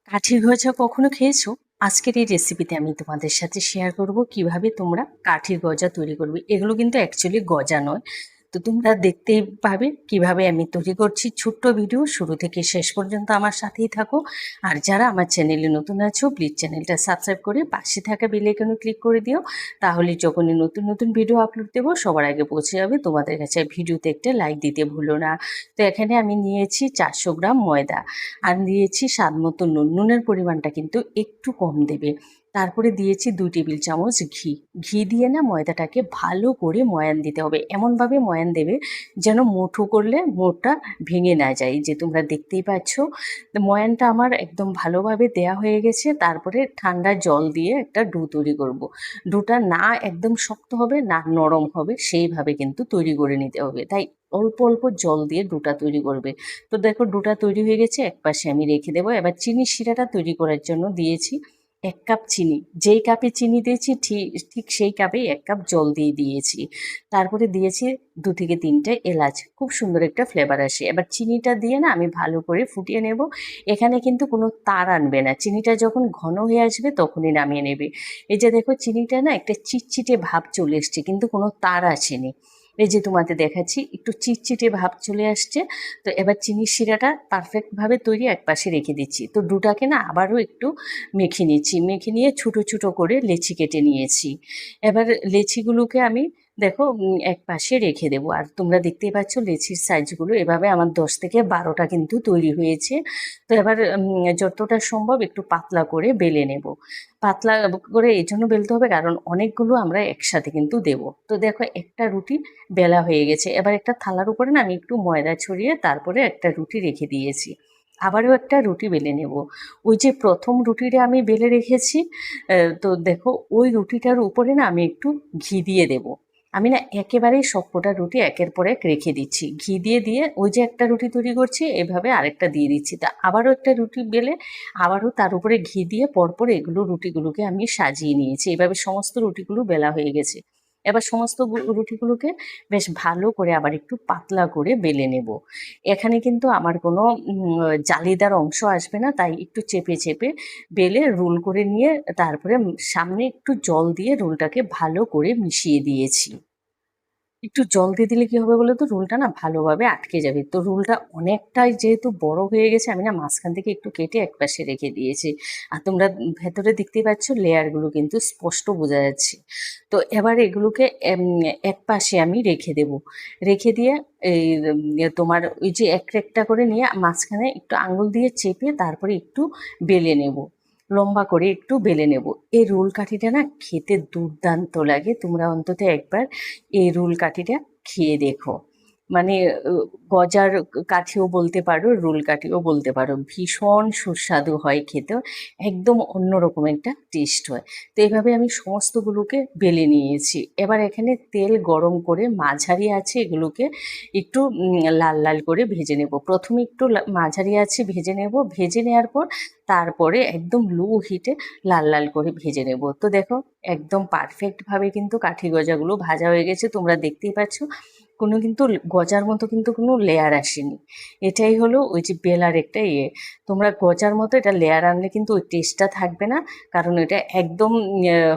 কাঠির গজা কখনো খেয়েছো? আজকের এই রেসিপিতে আমি তোমাদের সাথে শেয়ার করব কিভাবে তোমরা কাঠির গজা তৈরি করবে। এগুলো কিন্তু অ্যাকচুয়ালি গজা নয়। তো তোমরা দেখতেই পাবে কিভাবে আমি তৈরি করছি। ছোট্ট ভিডিও, শুরু থেকে শেষ পর্যন্ত আমার সাথেই থাকো। আর যারা আমার চ্যানেলে নতুন আছো, প্লিজ চ্যানেলটা সাবস্ক্রাইব করে পাশে থাকা বেল আইকনে ক্লিক করে দিও। তাহলে যখনই নতুন নতুন ভিডিও আপলোড দেবো সবার আগে পৌঁছে যাবে তোমাদের কাছে। ভিডিওতে একটা লাইক দিতে ভুলো না। তো এখানে আমি নিয়েছি 400 গ্রাম ময়দা, আর দিয়েছি স্বাদ মতো নুন। নুনের পরিমাণটা কিন্তু একটু কম দেবে। তারপরে দিয়েছি 2 টেবিল চামচ ঘি। ঘি দিয়ে না ময়দাটাকে ভালো করে ময়ান দিতে হবে। এমনভাবে ময়ান দেবে যেন মুঠো করলে মোটটা ভেঙে না যায়। যে তোমরা দেখতেই পাচ্ছ ময়ানটা আমার একদম ভালোভাবে দেয়া হয়ে গেছে। তারপরে ঠান্ডা জল দিয়ে একটা ডো তৈরি করব। ডোটা না একদম শক্ত হবে না নরম হবে, সেইভাবে কিন্তু তৈরি করে নিতে হবে। তাই অল্প অল্প জল দিয়ে ডোটা তৈরি করবে। তো দেখো ডোটা তৈরি হয়ে গেছে, একপাশে আমি রেখে দেবো। এবার চিনির শিরাটা তৈরি করার জন্য দিয়েছি 1 কাপ চিনি। যেই কাপে চিনি দিয়েছি ঠিক সেই কাপেই 1 কাপ জল দিয়ে দিয়েছি। তারপরে দিয়েছি 2 থেকে 3টে এলাচ, খুব সুন্দর একটা ফ্লেভার আসে। এবার চিনিটা দিয়ে না আমি ভালো করে ফুটিয়ে নেব। এখানে কিন্তু কোনো তার আনবে না, চিনিটা যখন ঘন হয়ে আসবে তখনই নামিয়ে নেবে। এই যে দেখো চিনিটা না একটা চিটচিটে ভাব চলে এসছে, কিন্তু কোনো তার আসেনি। এই যে তোমাদের দেখাচ্ছি একটু চিটচিটে ভাব চলে আসছে। তো এবার চিনির শিরাটা পারফেক্টভাবে তৈরি, একপাশে রেখে দিচ্ছি। তো ডোটাকে না আবারও একটু মেখে নিচ্ছি। মেখে নিয়ে ছোটো ছোটো করে লেচি কেটে নিয়েছি। এবার লেচিগুলোকে আমি দেখো এক পাশে রেখে দেবো। আর তোমরা দেখতেই পাচ্ছ লেচির সাইজগুলো এভাবে আমার 10 থেকে 12টা কিন্তু তৈরি হয়েছে। তো এবার যতটা সম্ভব একটু পাতলা করে বেলে নেব। পাতলা করে এই জন্য বেলতে হবে কারণ অনেকগুলো আমরা একসাথে কিন্তু দেব। তো দেখো একটা রুটি বেলা হয়ে গেছে। এবার একটা থালার উপরে না আমি একটু ময়দা ছড়িয়ে তারপরে একটা রুটি রেখে দিয়েছি। আবারও একটা রুটি বেলে নেব। ওই যে প্রথম রুটিটা আমি বেলে রেখেছি, তো দেখো ওই রুটিটার উপরে না আমি একটু ঘি দিয়ে দেব। আমি না একেবারেই সবকটা রুটি একের পর এক রেখে দিচ্ছি। ঘি দিয়ে দিয়ে ওই যে একটা রুটি তৈরি করছি এভাবে আরেকটা দিয়ে দিচ্ছি। তা আবারও একটা রুটি বেলে আবারও তার উপরে ঘি দিয়ে পরপর এগুলো রুটিগুলোকে আমি সাজিয়ে নিয়েছি। এভাবে সমস্ত রুটিগুলো বেলা হয়ে গেছে। এবার সমস্ত রুটিগুলোকে বেশ ভালো করে আবার একটু পাতলা করে বেলে নেব। এখানে কিন্তু আমার কোনো জালিদার অংশ আসবে না, তাই একটু চেপে চেপে বেলে রোল করে নিয়ে তারপরে সামনে একটু জল দিয়ে রোলটাকে ভালো করে মিশিয়ে দিয়েছি। একটু জল দিয়ে দিলে কি হবে বলো তো, রোলটা না ভালোভাবে আটকে যাবে। তো রোলটা অনেকটাই যেহেতু বড় হয়ে গেছে, আমি না মাঝখান থেকে একটু কেটে একপাশে রেখে দিয়েছি। আর তোমরা ভেতরে দেখতেই পাচ্ছ লেয়ারগুলো কিন্তু স্পষ্ট বোঝা যাচ্ছে। তো এবার এগুলোকে একপাশে আমি রেখে দেব। রেখে দিয়ে এই তোমার ওই যে একটা করে নিয়ে মাঝখানে একটু আঙুল দিয়ে চেপে তারপরে একটু বেলে নেব। লম্বা করে একটু বেলে নেব। এই রোল কাঠিটা না খেতে দুর্দান্ত লাগে। তোমরা অন্তত একবার এই রোল কাঠিটা খেয়ে দেখো। মানে গজার কাঠিও বলতে পারো, রোল কাঠিও বলতে পারো, ভীষণ সুস্বাদু হয় খেতেও। একদম অন্যরকম একটা টেস্ট হয়। তো এইভাবে আমি সমস্তগুলোকে বেলে নিয়েছি। এবার এখানে তেল গরম করে মাঝারি আছে এগুলোকে একটু লাল লাল করে ভেজে নেব। প্রথমে একটু মাঝারি আছে ভেজে নেব। ভেজে নেওয়ার পর তারপরে একদম লো হিটে লাল লাল করে ভেজে নেব। তো দেখো একদম পারফেক্টভাবে কিন্তু কাঠি গজাগুলো ভাজা হয়ে গেছে। তোমরা দেখতেই পাচ্ছ কোনো কিন্তু গজার মতো কিন্তু কোনো লেয়ার আসেনি। এটাই হলো ওই যে বেলার একটা ইয়ে। তোমরা গজার মতো এটা লেয়ার আনলে কিন্তু ওই টেস্টটা থাকবে না, কারণ এটা একদম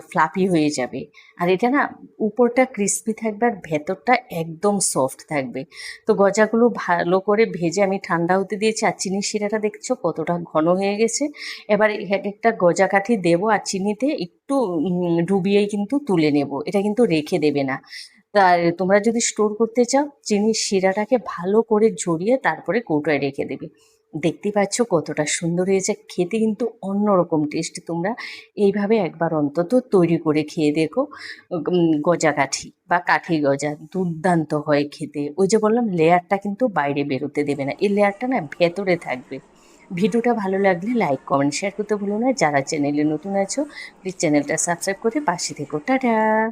ফ্লাফি হয়ে যাবে। আর এটা না উপরটা ক্রিস্পি থাকবে আর ভেতরটা একদম সফট থাকবে। তো গজাগুলো ভালো করে ভেজে আমি ঠান্ডা হতে দিয়েছি। আর চিনির শিরাটা দেখছো কতটা ঘন হয়ে গেছে। এবার এক একটা গজা কাঠি দেবো আর চিনিতে একটু ডুবিয়েই কিন্তু তুলে নেব। এটা কিন্তু রেখে দেবে না। তার তোমরা যদি স্টোর করতে চাও চিনির শিরাটাকে ভালো করে ঝরিয়ে তারপরে কৌটোয় রেখে দেবে। দেখতেই পাচ্ছ কতটা সুন্দর হয়েছে, খেতে কিন্তু অন্যরকম টেস্ট। তোমরা এইভাবে একবার অন্তত তৈরি করে খেয়ে দেখো। গজা কাঠি বা কাঠি গজা দুর্দান্ত হয় খেতে। ওই যে বললাম লেয়ারটা কিন্তু বাইরে বেরোতে দেবে না, এই লেয়ারটা না ভেতরে থাকবে। ভিডিওটা ভালো লাগলে লাইক কমেন্ট শেয়ার করতে ভুলো না। যারা চ্যানেলে নতুন আছো প্লিজ চ্যানেলটা সাবস্ক্রাইব করে পাশে থেকো। টাটা।